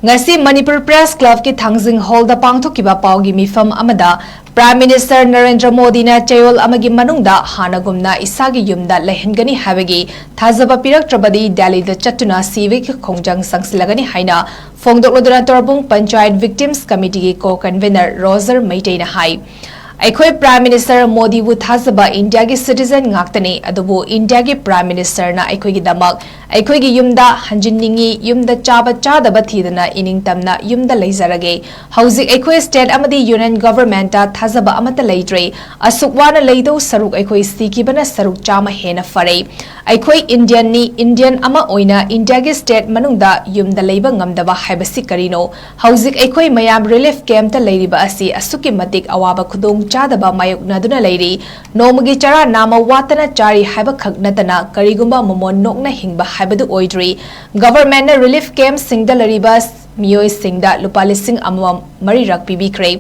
ngasi Manipur Press Club ki Thangzing Hall da pangthokiba paugi mifam amada Prime Minister Narendra Modi na chayol amagi manungda hanagumna isagi yumda lehengani habagi thazaba piraktrabadi Delhi da chatuna civic khongjang sangsilagani haina phongdokloduna torbung Panchayat Victims Committee ki co-convener Roger Maitei na hai Aikoi Prime Minister Modi wu thazaba India ki citizen ngaktani adubu India ki Prime Minister na aikoi ki damak aikoi ki yumda hanjinningi yumda chaba chadaba thidana iningtamna yumda leizarage hauzik aikoi state amadi union government ta thazaba amata leidre asukwana leido saruk aikoi sikibana saruk chama hena fare aikoi Indian ama oina India ki state manungda yumda leiba ngamdaba haibasi karino hauzik aikoi mayam relief camp ta leiriba asi asuki matik awaba khudong chadaba mayuk naduna leiri nomagi chara nama watana chari haiba khagnatana karigumba momon nokna hingba haibadu oidri government na relief camp singda lariba miyoi singda lupa lising amam mari rak pibikre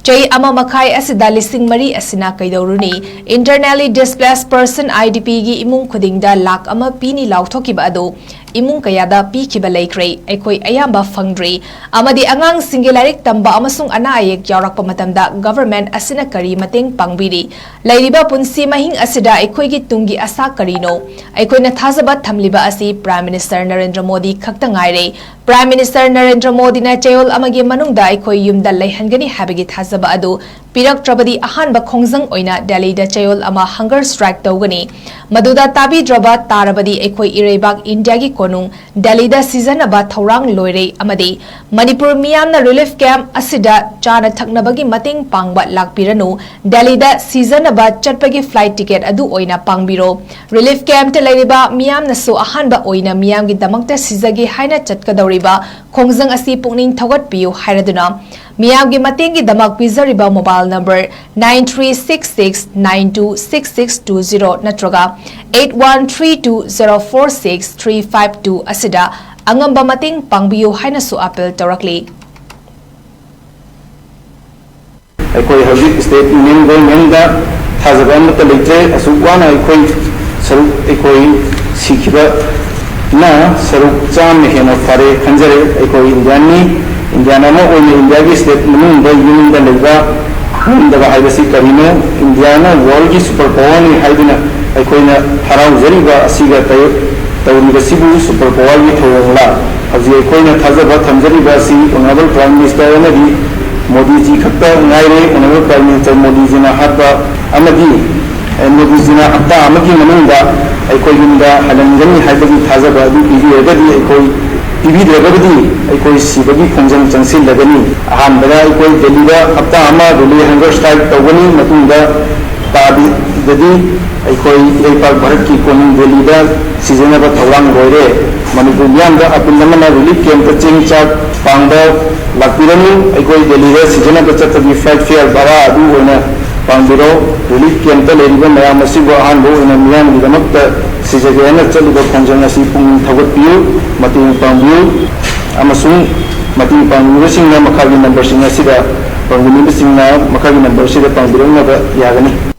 chai ama makhai asida lising mari asina kaidoruni internally displaced person IDP gi imung khudingda lak ama pini lauthokiba ado imung kayada pi khiba laikre aikoi ayamba fangdri amadi angang singilarik tamba amasung ana ayek yaurakpa matamda government asina kari mateng pangbiri lairiba punsi mahing asida aikoi gi tungi asa karino aikoi na thazaba thamliba asi Prime Minister Narendra Modi khakta ngaire Prime Minister Narendra Modi na chayol amagi manungda aikoi yumda leihangani habagi thazaba adu pirak trabadi ahan ba khongjang oina Delhi da chayol ama hunger strike tawgani maduda tabi draba tarabadi aikoi irebak India gi konung Delhi da season aba thorang loire amadi Manipur miyamna relief camp asida chana thaknabagi mating pangba lakpiranu Delhi da season aba chatpagi flight ticket adu oina pangbiro relief camp te leiriba miyamna so ahan ba oina miyam gi damakta sizagi haina chatkadoriba khongjang asi pungning thogat piu hairaduna miyam gi mating gi damak pizariba mobile number 9366926620 natroga 8132046352 asida angamba mating pangbiu haina su apel torakli aikoi hojik state union government da thazaba mata leitre asukwana aikoi saruk aikoi sikhiba na saruk cham hena fare khanjare aikoi indiana ma oine India gi state manung da union da leiba hundaba haibasi karino indiana world gi super power ni haidina aikoina harau zariba asiga tawriba sibu super power ni thorongla haji aikoina thazaba thamjariba si honorable prime minister amadi Modi ji khakta ngaire honorable prime minister Modi ji na hatba amadi Modi ji na hatta amagi manungda aikoi yunda halangani haibagi thazaba adu pibi egadi aikoi TV dragadi aikoi sibagi khongjang changsil lagani ahan bada aikoi Delhi da hatta ama duli hunger strike tawgani matungda tabi jadi aikoi lepar bharat ki koning Delhi da season aba thawang roire Manipur yam da apundamana relief camp ching chak pangda lakpirani aikoi Delhi da season aba chatabi flight fare bara adu oina pangbiro relief camp ta leriba mayam asibo ahan bo oina miyam gi damakta sijagena chaliba khongjang asi pung thagat piu mating pangbiu amasung mating pangbiu singna makhagi number singna sida pangbiu singna makhagi number sida pangbiro na yagani